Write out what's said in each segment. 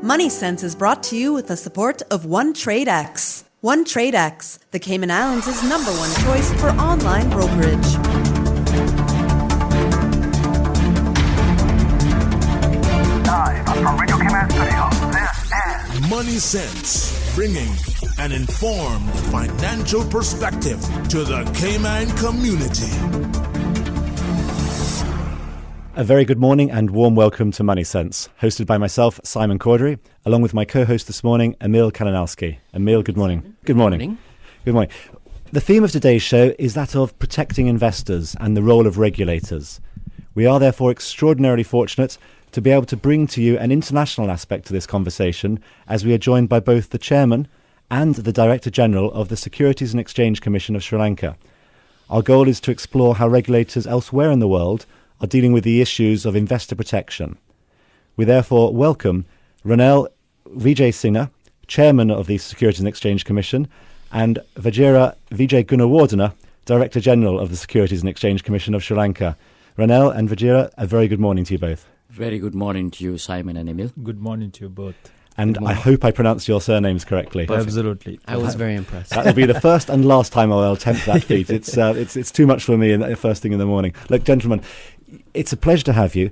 Money Sense is brought to you with the support of OneTradeX. OneTradeX, the Cayman Islands' #1 choice for online brokerage. Live from Radio Cayman Studio, this is Money Sense, bringing an informed financial perspective to the Cayman community. A very good morning and warm welcome to Money Sense, hosted by myself, Simon Cordery, along with my co-host this morning, Emil Kalinowski. Emil, good morning. Good morning. Good morning. The theme of today's show is that of protecting investors and the role of regulators. We are therefore extraordinarily fortunate to be able to bring to you an international aspect to this conversation, as we are joined by both the Chairman and the Director General of the Securities and Exchange Commission of Sri Lanka. Our goal is to explore how regulators elsewhere in the world are dealing with the issues of investor protection. We therefore welcome Ranil Vijayasinghe, Chairman of the Securities and Exchange Commission, and Vajira Vijay Gunawardena, Director General of the Securities and Exchange Commission of Sri Lanka. Ranil and Vajira, a very good morning to you both. Very good morning to you, Simon and Emil. Good morning to you both. And I hope I pronounced your surnames correctly. Perfect. Absolutely. I was very impressed. That will be the first and last time I will attempt that feat. It's too much for me first thing in the morning. Look, gentlemen, it's a pleasure to have you.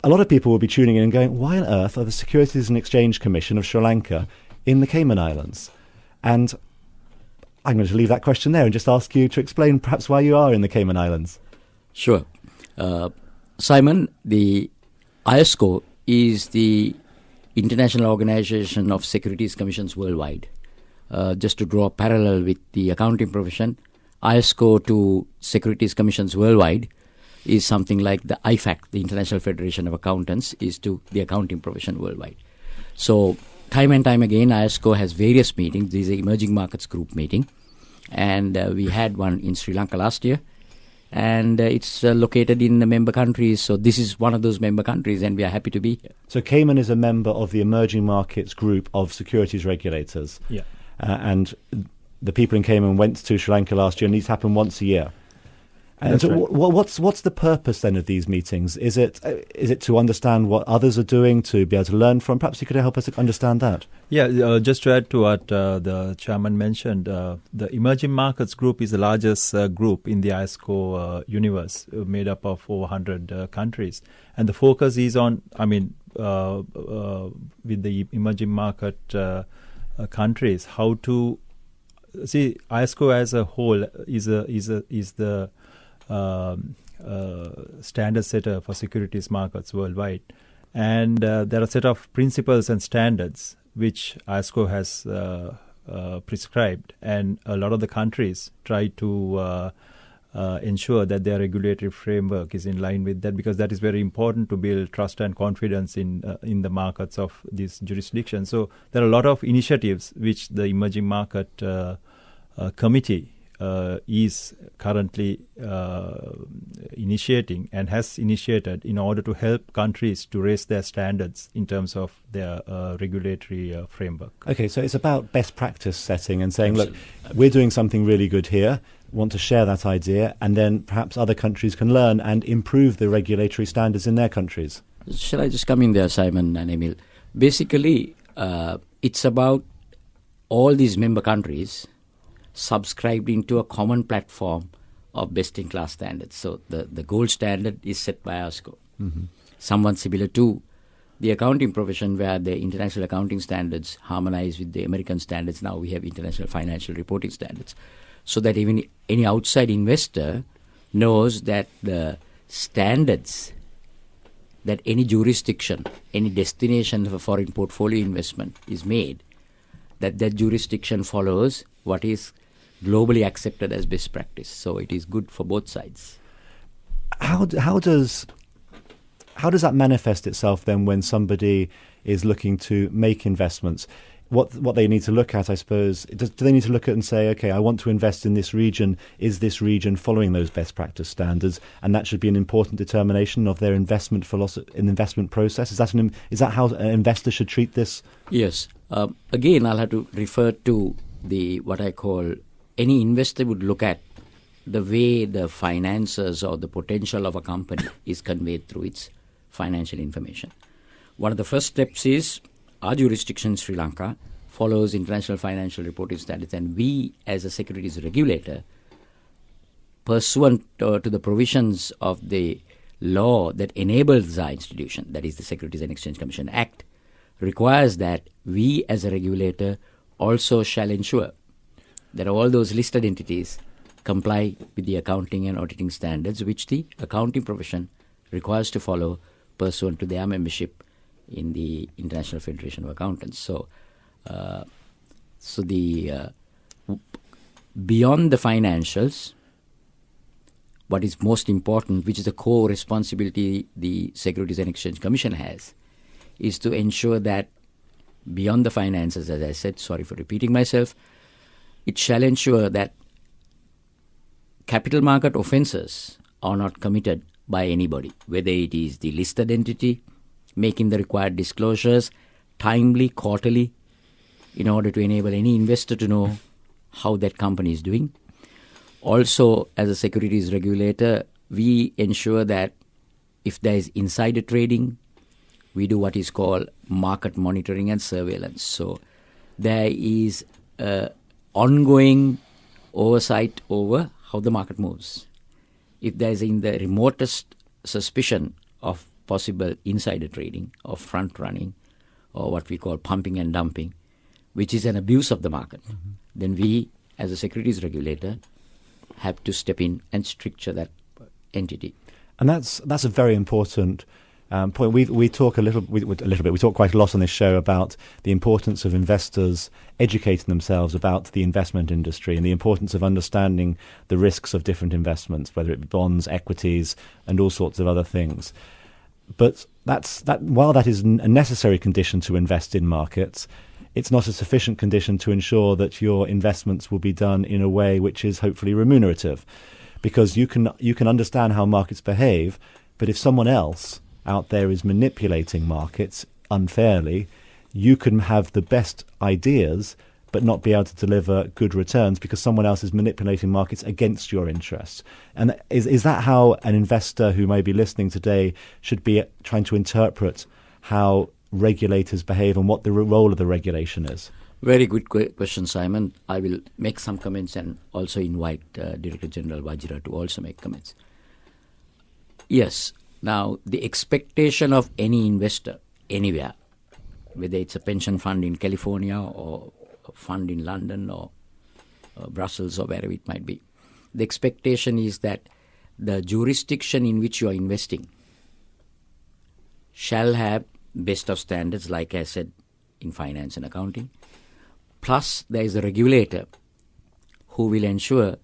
A lot of people will be tuning in and going, why on earth are the Securities and Exchange Commission of Sri Lanka in the Cayman Islands? And I'm going to leave that question there and just ask you to explain perhaps why you are in the Cayman Islands. Sure. Simon, the ISCO is the International Organization of Securities Commissions worldwide. Just to draw a parallel with the accounting profession, ISCO to Securities Commissions worldwide is something like the IFAC, the International Federation of Accountants, is to the accounting profession worldwide. So time and time again, ISCO has various meetings. This is an emerging markets group meeting. And we had one in Sri Lanka last year. And it's located in the member countries. So this is one of those member countries, and we are happy to be here. So Cayman is a member of the emerging markets group of securities regulators. Yeah. And the people in Cayman went to Sri Lanka last year, and these happen once a year. And so right. what's the purpose then of these meetings? Is it to understand what others are doing, to be able to learn from? Perhaps you could help us understand that. Yeah, just to add to what the chairman mentioned, the Emerging Markets Group is the largest group in the ISCO universe, made up of over 100 countries. And the focus is on, with the emerging market countries, how to see ISCO as a whole is the standard setter for securities markets worldwide. And there are a set of principles and standards which ISCO has prescribed, and a lot of the countries try to ensure that their regulatory framework is in line with that, because that is very important to build trust and confidence in the markets of these jurisdictions. So there are a lot of initiatives which the Emerging Market Committee is currently initiating and has initiated in order to help countries to raise their standards in terms of their regulatory framework. Okay, so it's about best practice setting and saying, look, we're doing something really good here, want to share that idea, and then perhaps other countries can learn and improve the regulatory standards in their countries. Shall I just come in there, Simon and Emil? Basically, it's about all these member countries subscribed into a common platform of best-in-class standards. So the gold standard is set by ISCO. Mm-hmm. Somewhat similar to the accounting profession, where the international accounting standards harmonize with the American standards. Now we have international financial reporting standards. So that even any outside investor knows that the standards that any jurisdiction, any destination of a foreign portfolio investment is made, that jurisdiction follows what is globally accepted as best practice. So it is good for both sides. How does that manifest itself then when somebody is looking to make investments? What they need to look at, I suppose, do they need to look at and say, okay, I want to invest in this region. Is this region following those best practice standards? And that should be an important determination of their investment philosophy, an investment process. Is that how an investor should treat this? Yes. Again, I'll have to refer to what I call, any investor would look at the way the finances or the potential of a company is conveyed through its financial information. One of the first steps is our jurisdiction in Sri Lanka follows international financial reporting standards, and we as a securities regulator, pursuant to the provisions of the law that enables our institution, that is the Securities and Exchange Commission Act, requires that we as a regulator also shall ensure that all those listed entities comply with the accounting and auditing standards which the accounting profession requires to follow pursuant to their membership in the International Federation of Accountants. So beyond the financials, what is most important, which is the core responsibility the Securities and Exchange Commission has, is to ensure that beyond the finances, as I said, sorry for repeating myself, it shall ensure that capital market offences are not committed by anybody, whether it is the listed entity making the required disclosures timely, quarterly, in order to enable any investor to know how that company is doing. Also, as a securities regulator, we ensure that if there is insider trading, we do what is called market monitoring and surveillance. So there is ongoing oversight over how the market moves. If there is in the remotest suspicion of possible insider trading or front running or what we call pumping and dumping, which is an abuse of the market, then we as a securities regulator have to step in and stricture that entity. And that's a very important point. We talk a little bit. We talk quite a lot on this show about the importance of investors educating themselves about the investment industry and the importance of understanding the risks of different investments, whether it be bonds, equities, and all sorts of other things. But while that is a necessary condition to invest in markets, it's not a sufficient condition to ensure that your investments will be done in a way which is hopefully remunerative, because you can understand how markets behave, but if someone else out there is manipulating markets unfairly, you can have the best ideas but not be able to deliver good returns because someone else is manipulating markets against your interests. And is that how an investor who may be listening today should be trying to interpret how regulators behave and what the role of the regulation is? Very good question, Simon. I will make some comments and also invite Director General Wajira to also make comments. Yes. Now, the expectation of any investor anywhere, whether it's a pension fund in California or a fund in London or Brussels or wherever it might be, the expectation is that the jurisdiction in which you are investing shall have best of standards, like I said, in finance and accounting. Plus, there is a regulator who will ensure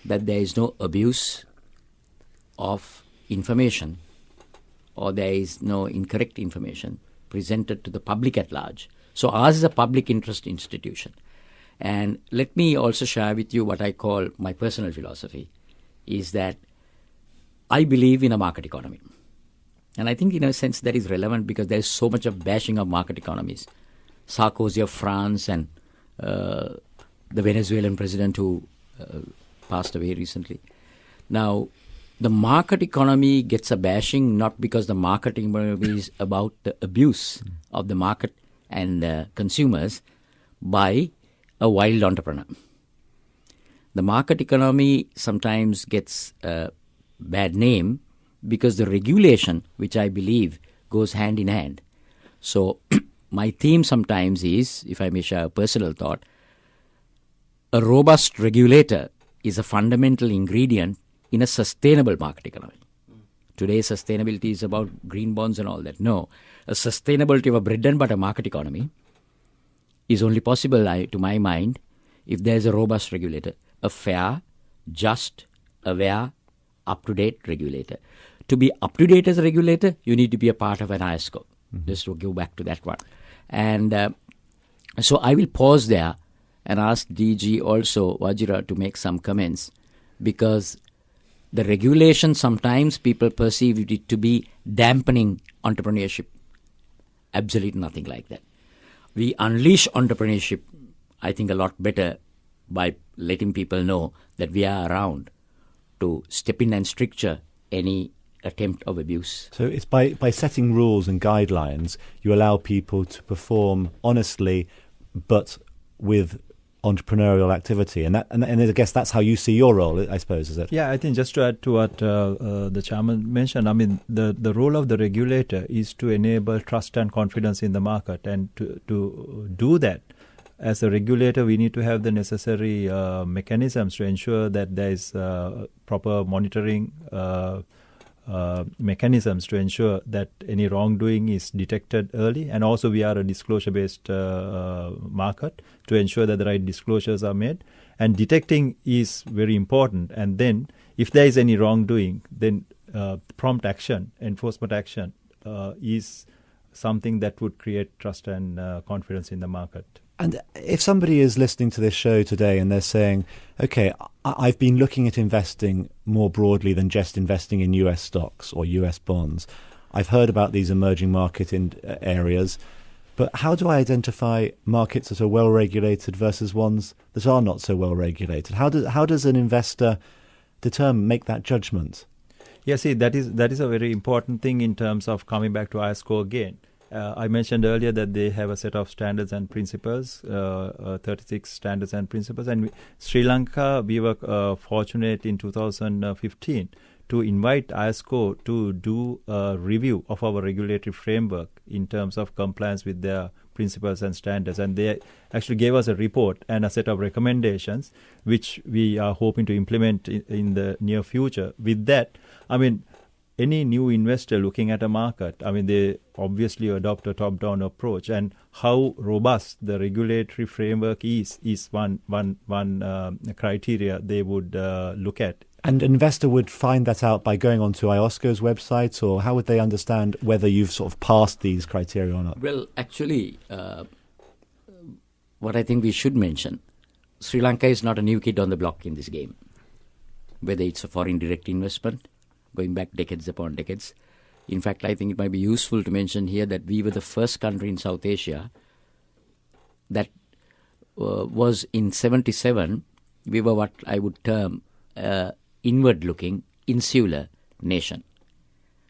that there is no abuse of information or there is no incorrect information presented to the public at large. So ours is a public interest institution. And let me also share with you what I call my personal philosophy, is that I believe in a market economy. And I think in a sense that is relevant because there is so much of bashing of market economies. Sarkozy of France and the Venezuelan president who passed away recently. Now, the market economy gets a bashing not because the market economy is about the abuse of the market and consumers by a wild entrepreneur. The market economy sometimes gets a bad name because the regulation, which I believe goes hand in hand. So my theme sometimes is, if I may share a personal thought, a robust regulator is a fundamental ingredient in a sustainable market economy. Today, sustainability is about green bonds and all that. No, a sustainability of a bread and butter market economy is only possible, to my mind, if there is a robust regulator, a fair, just, aware, up-to-date regulator. To be up-to-date as a regulator, you need to be a part of an ISCO. Just to go back to that one. And so I will pause there and ask DG also, Wajira, to make some comments, because the regulation, sometimes people perceive it to be dampening entrepreneurship. Absolutely nothing like that. We unleash entrepreneurship, I think, a lot better by letting people know that we are around to step in and stricture any attempt of abuse. So it's by setting rules and guidelines, you allow people to perform honestly, but with entrepreneurial activity, and I guess that's how you see your role, I suppose, is it? Yeah, I think just to add to what the chairman mentioned, I mean, the role of the regulator is to enable trust and confidence in the market, and to do that, as a regulator, we need to have the necessary mechanisms to ensure that there is proper monitoring mechanisms to ensure that any wrongdoing is detected early, and also we are a disclosure-based market to ensure that the right disclosures are made. And detecting is very important. And then, if there is any wrongdoing, then prompt action, enforcement action, is something that would create trust and confidence in the market. And if somebody is listening to this show today and they're saying, okay, I've been looking at investing more broadly than just investing in US stocks or US bonds. I've heard about these emerging market areas, but how do I identify markets that are well regulated versus ones that are not so well regulated? How does an investor make that judgment? Yeah, see, that is a very important thing in terms of coming back to ISCO again. I mentioned earlier that they have a set of standards and principles, 36 standards and principles. And Sri Lanka, we were fortunate in 2015 to invite ISCO to do a review of our regulatory framework in terms of compliance with their principles and standards. And they actually gave us a report and a set of recommendations, which we are hoping to implement in the near future. With that, I mean, any new investor looking at a market, I mean, they obviously adopt a top-down approach, and how robust the regulatory framework is one criteria they would look at. And an investor would find that out by going onto IOSCO's website, or how would they understand whether you've sort of passed these criteria or not? Well, actually, what I think we should mention, Sri Lanka is not a new kid on the block in this game, whether it's a foreign direct investment, going back decades upon decades. In fact, I think it might be useful to mention here that we were the first country in South Asia that was in 77, we were what I would term inward-looking, insular nation.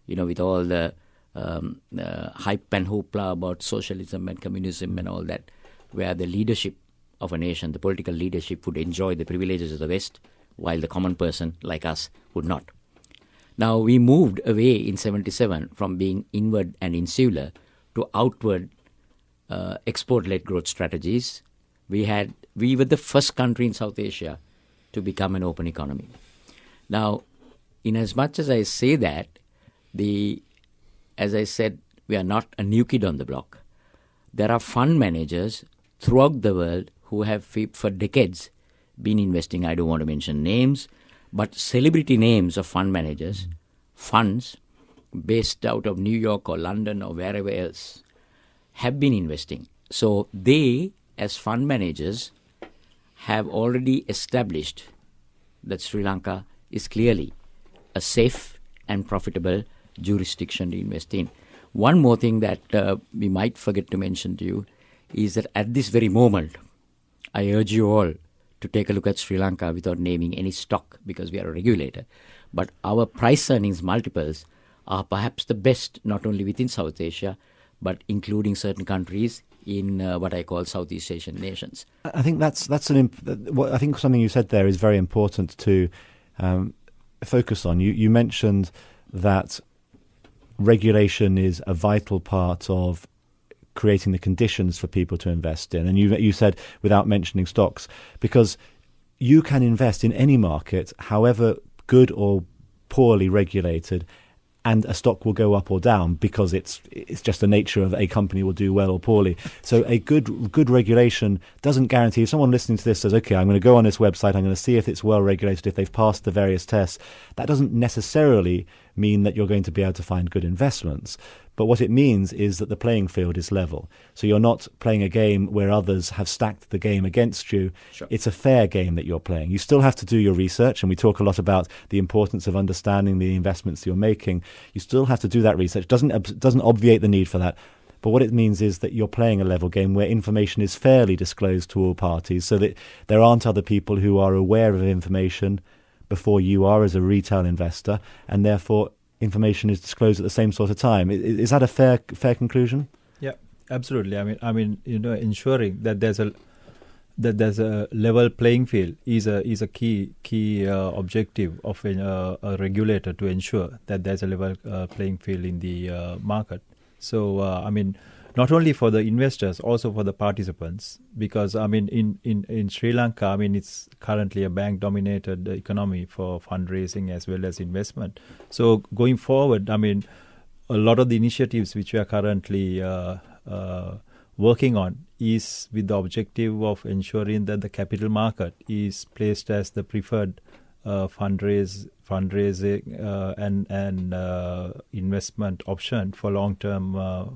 You know, with all the hype and hoopla about socialism and communism and all that, where the leadership of a nation, the political leadership, would enjoy the privileges of the West, while the common person like us would not. Now, we moved away in 77 from being inward and insular to outward export-led growth strategies. We were the first country in South Asia to become an open economy. Now, in as much as I say that, as I said, we are not a new kid on the block. There are fund managers throughout the world who have for decades been investing. I don't want to mention names, but celebrity names of fund managers, funds based out of New York or London or wherever else, have been investing. So they, as fund managers, have already established that Sri Lanka is clearly a safe and profitable jurisdiction to invest in. One more thing that we might forget to mention to you is that at this very moment, I urge you all to take a look at Sri Lanka without naming any stock, because we are a regulator. But our price earnings multiples are perhaps the best, not only within South Asia, but including certain countries in what I call Southeast Asian nations. I think I think something you said there is very important to focus on. You mentioned that regulation is a vital part of creating the conditions for people to invest in. And you said without mentioning stocks, because you can invest in any market, however good or poorly regulated, and a stock will go up or down because it's just the nature of a company will do well or poorly. So a good regulation doesn't guarantee. If someone listening to this says, okay, I'm going to go on this website, I'm going to see if it's well regulated, if they've passed the various tests, that doesn't necessarily mean that you're going to be able to find good investments. But what it means is that the playing field is level. So you're not playing a game where others have stacked the game against you. Sure. It's a fair game that you're playing. You still have to do your research, and we talk a lot about the importance of understanding the investments you're making. You still have to do that research. It doesn't obviate the need for that. But what it means is that you're playing a level game where information is fairly disclosed to all parties, so that there aren't other people who are aware of information before you are as a retail investor, and therefore information is disclosed at the same sort of time. Is that a fair conclusion? Yeah, absolutely. I mean, ensuring that there's a level playing field is a key objective of a regulator, to ensure that there's a level playing field in the market. So, not only for the investors, also for the participants, because in Sri Lanka, it's currently a bank-dominated economy for fundraising as well as investment. So going forward, a lot of the initiatives which we are currently working on is with the objective of ensuring that the capital market is placed as the preferred fundraising and investment option for long-term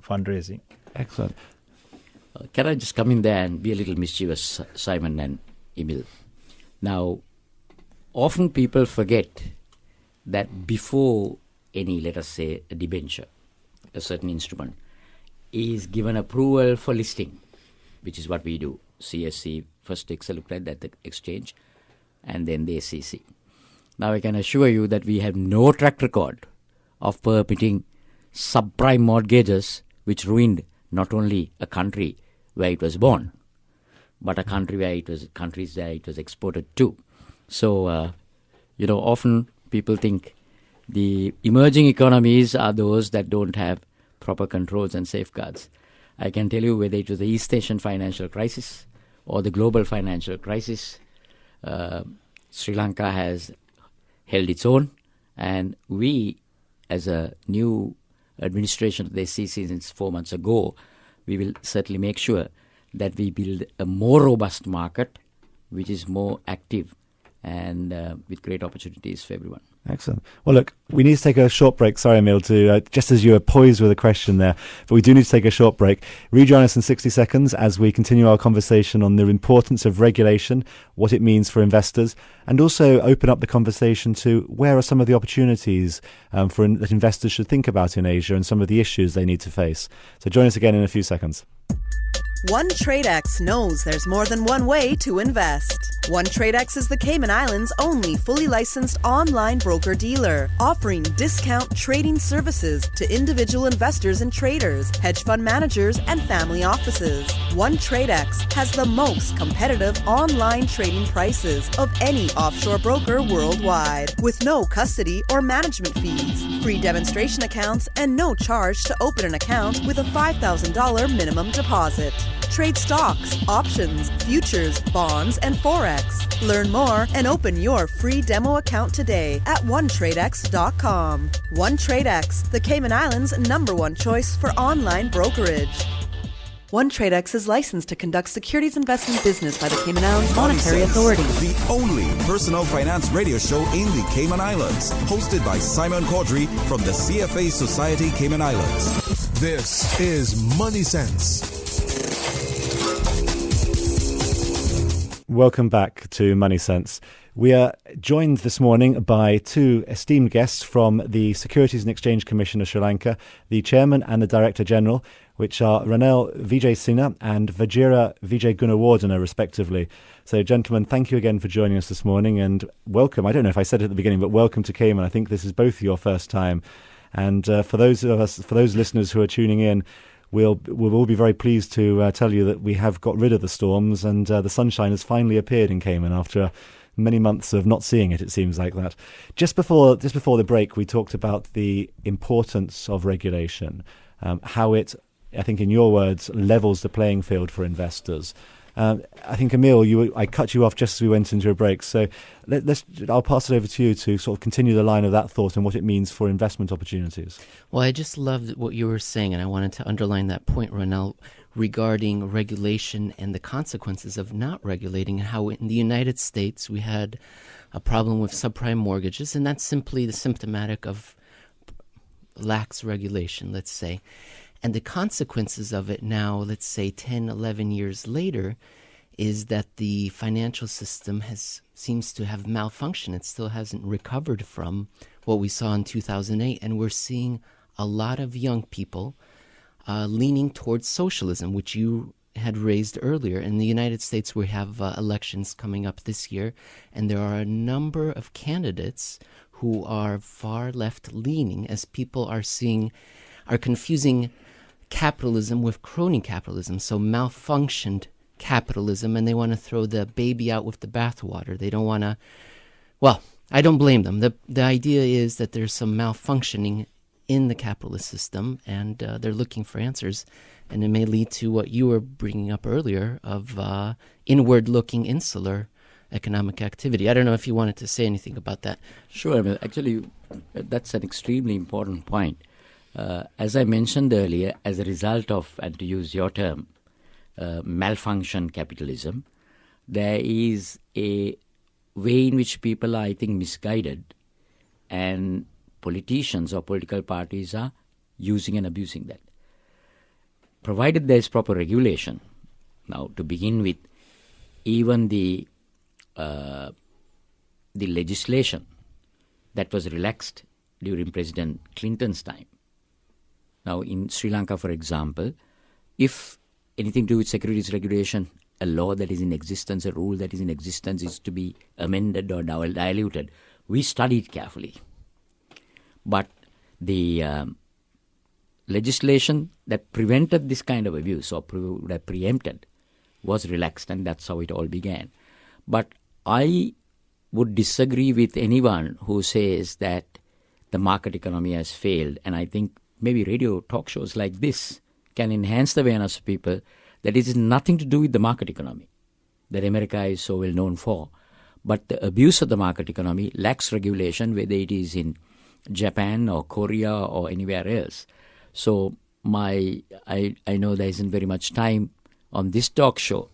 fundraising. Excellent. Can I just come in there and be a little mischievous, Simon and Emil? Now, often people forget that before any, let us say, a debenture, a certain instrument, is given approval for listing, which is what we do. CSC first takes a look at that, the exchange, and then the SEC. Now, I can assure you that we have no track record of permitting subprime mortgages, which ruined not only a country where it was born, but a country where countries where it was exported to. So, often people think the emerging economies are those that don't have proper controls and safeguards. I can tell you, whether it was the East Asian financial crisis or the global financial crisis, Sri Lanka has held its own, and we, as a new administration of the SEC since 4 months ago, we will certainly make sure that we build a more robust market, which is more active and with great opportunities for everyone. Excellent. Well, look, we need to take a short break. Sorry, Emil, just as you were poised with a question there, but we do need to take a short break. Rejoin us in 60 seconds as we continue our conversation on the importance of regulation, what it means for investors, and also open up the conversation to where are some of the opportunities that investors should think about in Asia and some of the issues they need to face. So join us again in a few seconds. OneTradeX knows there's more than one way to invest. OneTradeX is the Cayman Islands' only fully licensed online broker-dealer, offering discount trading services to individual investors and traders, hedge fund managers, and family offices. OneTradeX has the most competitive online trading prices of any offshore broker worldwide, with no custody or management fees, free demonstration accounts, and no charge to open an account with a $5,000 minimum deposit. Trade stocks, options, futures, bonds, and Forex. Learn more and open your free demo account today at OneTradeX.com. OneTradeX, the Cayman Islands' #1 choice for online brokerage. OneTradeX is licensed to conduct securities investment business by the Cayman Islands Monetary Authority. The only personal finance radio show in the Cayman Islands, hosted by Simon Caudry from the CFA Society Cayman Islands. This is Money Sense. Welcome back to Money Sense. We are joined this morning by two esteemed guests from the Securities and Exchange Commission of Sri Lanka, the Chairman and the Director General, which are Ranil Vijaysinha and Vajira Vijay Gunawardena, respectively. So, gentlemen, thank you again for joining us this morning, and welcome. I don't know if I said it at the beginning, but welcome to Cayman. I think this is both your first time. And for those listeners who are tuning in, we'll all be very pleased to tell you that we have got rid of the storms, and the sunshine has finally appeared in Cayman after many months of not seeing it. It seems like that. Just before the break, we talked about the importance of regulation, how it, I think in your words, levels the playing field for investors. I think, Emil, I cut you off just as we went into a break, so I'll pass it over to you to sort of continue the line of that thought and what it means for investment opportunities. Well, I just loved what you were saying, and I wanted to underline that point, Ranil, regarding regulation and the consequences of not regulating, and how in the United States we had a problem with subprime mortgages, and that's simply the symptomatic of lax regulation, let's say. And the consequences of it now, let's say 10, 11 years later, is that the financial system seems to have malfunctioned. It still hasn't recovered from what we saw in 2008. And we're seeing a lot of young people leaning towards socialism, which you had raised earlier. In the United States, we have elections coming up this year, and there are a number of candidates who are far left leaning, as people are confusing capitalism with crony capitalism, so malfunctioned capitalism, and they want to throw the baby out with the bathwater. They don't want to, well, I don't blame them. The idea is that there's some malfunctioning in the capitalist system, and they're looking for answers, and it may lead to what you were bringing up earlier of inward-looking insular economic activity. I don't know if you wanted to say anything about that. Sure. Well, actually, that's an extremely important point. As I mentioned earlier, as a result of, and to use your term, malfunction capitalism, there is a way in which people are, I think, misguided, and politicians or political parties are using and abusing that. Provided there is proper regulation. Now, to begin with, even the legislation that was relaxed during President Clinton's time. Now, in Sri Lanka, for example, if anything to do with securities regulation, a law that is in existence, a rule that is in existence is to be amended or diluted, we studied carefully. But the legislation that prevented this kind of abuse or would have preempted was relaxed, and that's how it all began. But I would disagree with anyone who says that the market economy has failed, and I think maybe radio talk shows like this can enhance the awareness of people that it is nothing to do with the market economy that America is so well known for. But the abuse of the market economy lacks regulation, whether it is in Japan or Korea or anywhere else. So I know there isn't very much time on this talk show,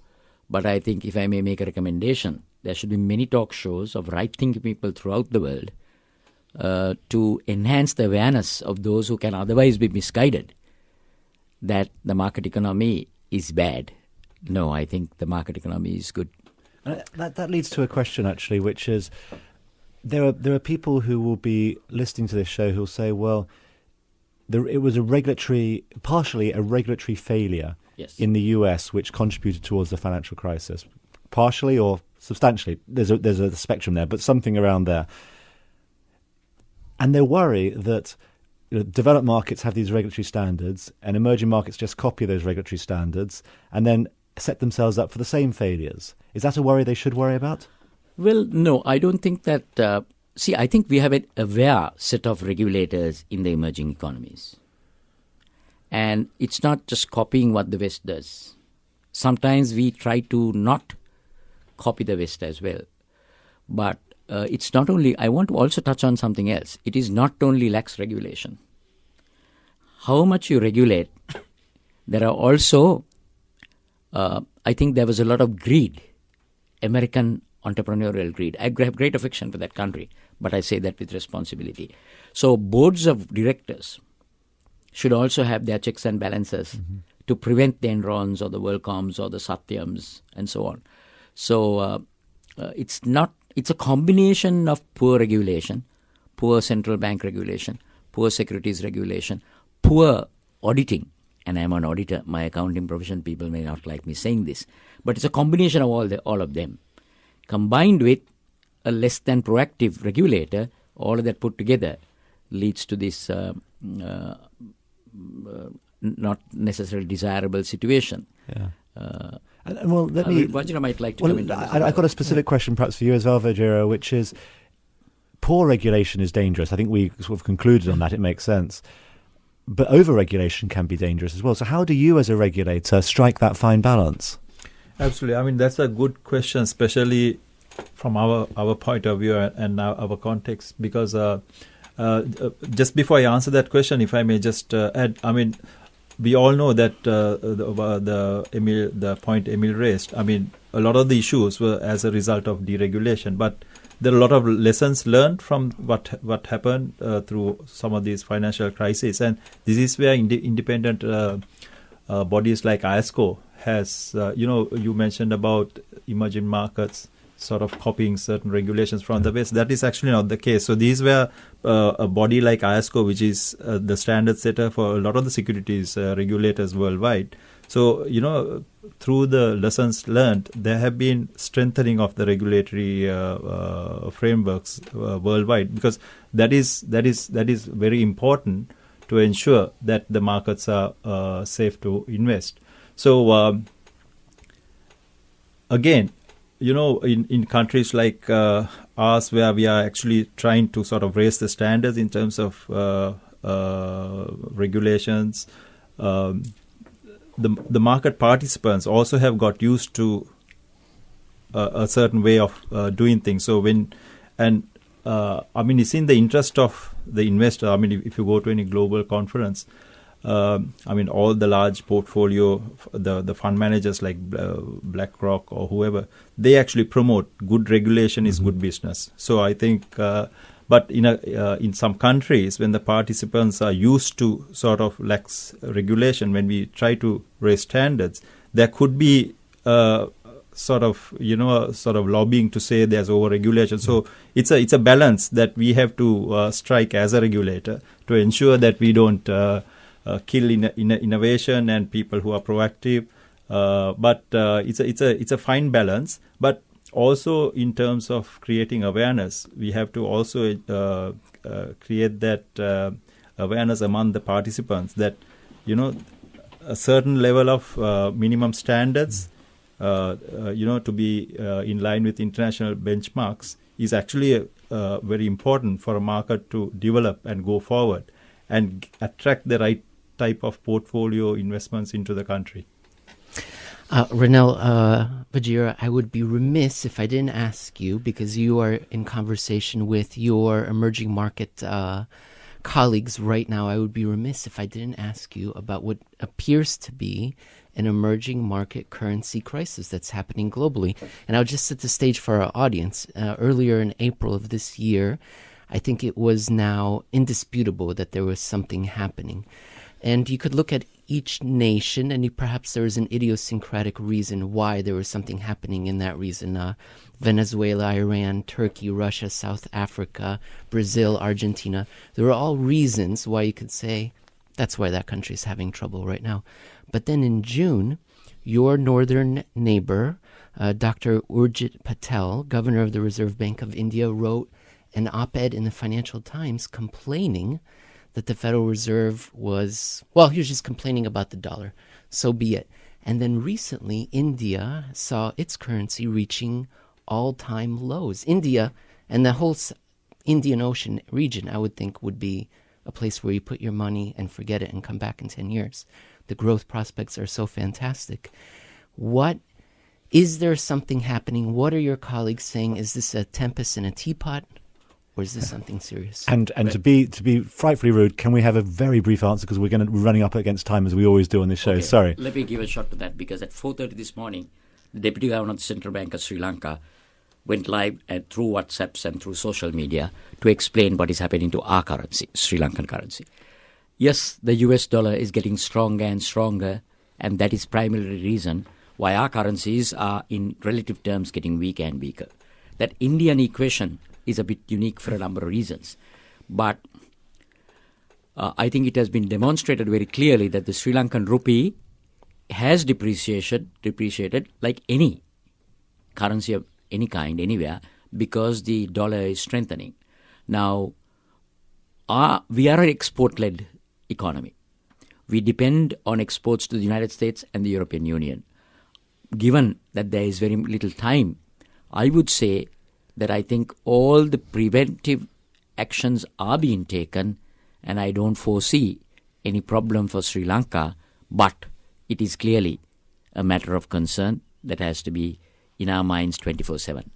but I think if I may make a recommendation, there should be many talk shows of right-thinking people throughout the world to enhance the awareness of those who can otherwise be misguided that the market economy is bad. No, I think the market economy is good. That leads to a question, actually, which is there are people who will be listening to this show who will say, well, it was partially a regulatory failure in the US which contributed towards the financial crisis. Partially or substantially. There's a spectrum there, but something around there. And they worry that developed markets have these regulatory standards and emerging markets just copy those regulatory standards and then set themselves up for the same failures. Is that a worry they should worry about? Well, no, I don't think that... I think we have an aware set of regulators in the emerging economies. And it's not just copying what the West does. Sometimes we try to not copy the West as well. But it's not only... I want to also touch on something else. It is not only lax regulation. How much you regulate, there are also... I think there was a lot of greed, American entrepreneurial greed. I have great affection for that country, but I say that with responsibility. So boards of directors should also have their checks and balances to prevent the Enrons or the WorldComs or the Satyams and so on. So it's a combination of poor regulation, poor central bank regulation, poor securities regulation, poor auditing. And I'm an auditor. My accounting profession people may not like me saying this, but it's a combination of all of them, combined with a less than proactive regulator. All of that put together leads to this not necessarily desirable situation. Yeah. Vajra might like to come in. I've got a specific question perhaps for you as well, Vajra, which is poor regulation is dangerous. I think we sort of concluded on that. It makes sense. But over-regulation can be dangerous as well. So how do you as a regulator strike that fine balance? Absolutely. I mean, that's a good question, especially from our point of view and now our context, because just before I answer that question, if I may just add, I mean, we all know that the point Emil raised, I mean, a lot of the issues were as a result of deregulation, but there are a lot of lessons learned from what happened through some of these financial crises, and this is where independent bodies like ISCO has, you mentioned about emerging markets sort of copying certain regulations from the West. That is actually not the case. So these were a body like ISCO, which is the standard setter for a lot of the securities regulators worldwide. So, through the lessons learned, there have been strengthening of the regulatory frameworks worldwide, because that is very important to ensure that the markets are safe to invest. So, again, in countries like ours, where we are actually trying to sort of raise the standards in terms of regulations, the market participants also have got used to a certain way of doing things. So it's in the interest of the investor. If you go to any global conference, all the large portfolio, the fund managers like BlackRock or whoever, they actually promote good regulation is good business. So I think, but in some countries, when the participants are used to sort of lax regulation, when we try to raise standards, there could be sort of lobbying to say there's over-regulation. So it's a balance that we have to strike as a regulator to ensure that we don't kill innovation and people who are proactive. But it's a fine balance. But also, in terms of creating awareness, we have to also create that awareness among the participants that, a certain level of minimum standards, to be in line with international benchmarks is actually very important for a market to develop and go forward and attract the right type of portfolio investments into the country. Ronel, Vajira, I would be remiss if I didn't ask you, because you are in conversation with your emerging market colleagues right now, I would be remiss if I didn't ask you about what appears to be an emerging market currency crisis that's happening globally. And I'll just set the stage for our audience. Earlier in April of this year, I think it was now indisputable that there was something happening. And you could look at each nation, and perhaps there was an idiosyncratic reason why there was something happening in that reason. Venezuela, Iran, Turkey, Russia, South Africa, Brazil, Argentina. There were all reasons why you could say that's why that country is having trouble right now. But then in June, your northern neighbor, Dr. Urjit Patel, governor of the Reserve Bank of India, wrote an op-ed in the Financial Times complaining that the Federal Reserve he was just complaining about the dollar. So be it. And then recently, India saw its currency reaching all-time lows. India and the whole Indian Ocean region, I would think, would be a place where you put your money and forget it and come back in 10 years. The growth prospects are so fantastic. Is there something happening? What are your colleagues saying? Is this a tempest in a teapot? Or is this something serious? And to be frightfully rude, can we have a very brief answer, because we're running up against time as we always do on this show. Okay. Sorry. Let me give a shot to that, because at 4:30 this morning, the Deputy Governor of the Central Bank of Sri Lanka went live through WhatsApps and through social media to explain what is happening to our currency, Sri Lankan currency. Yes, the US dollar is getting stronger and stronger, and that is primarily the reason why our currencies are in relative terms getting weaker and weaker. That Indian equation is a bit unique for a number of reasons. But I think it has been demonstrated very clearly that the Sri Lankan rupee has depreciated like any currency of any kind, anywhere, because the dollar is strengthening. Now, we are an export-led economy. We depend on exports to the United States and the European Union. Given that there is very little time, I would say that I think all the preventive actions are being taken, and I don't foresee any problem for Sri Lanka, but it is clearly a matter of concern that has to be in our minds 24/7.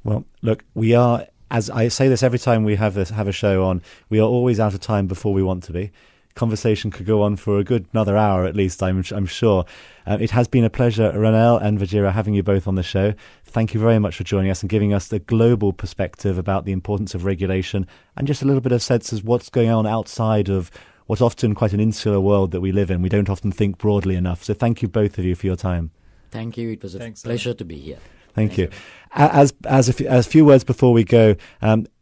Well, look, we are, as I say this every time we have a show on, we are always out of time before we want to be. Conversation could go on for a good another hour at least, I'm sure. It has been a pleasure, Ronel and Vajira, having you both on the show. Thank you very much for joining us and giving us the global perspective about the importance of regulation and just a little bit of sense of what's going on outside of what's often quite an insular world that we live in. We don't often think broadly enough. So thank you both of you for your time. Thank you. It was a pleasure to be here. Thank you. As a few words before we go,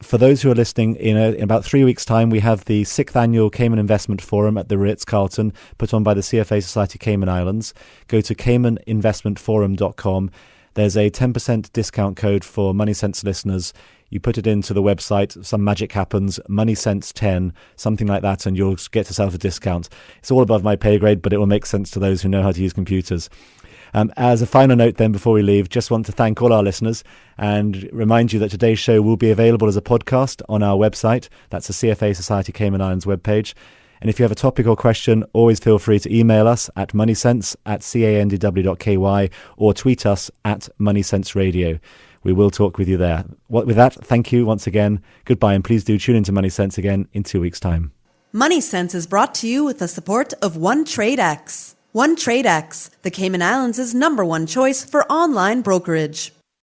for those who are listening, in about 3 weeks' time, we have the 6th annual Cayman Investment Forum at the Ritz-Carlton, put on by the CFA Society Cayman Islands. Go to caymaninvestmentforum.com. There's a 10% discount code for Money Sense listeners. You put it into the website, some magic happens, MoneySense10, something like that, and you'll get yourself a discount. It's all above my pay grade, but it will make sense to those who know how to use computers. As a final note then, before we leave, just want to thank all our listeners and remind you that today's show will be available as a podcast on our website. That's the CFA Society Cayman Islands webpage. And if you have a topic or question, always feel free to email us at moneysense@candw.ky or tweet us at moneysenseradio. We will talk with you there. With that, thank you once again. Goodbye, and please do tune into Money Sense again in 2 weeks' time. Money Sense is brought to you with the support of OneTradeX. OneTradeX, the Cayman Islands' #1 choice for online brokerage.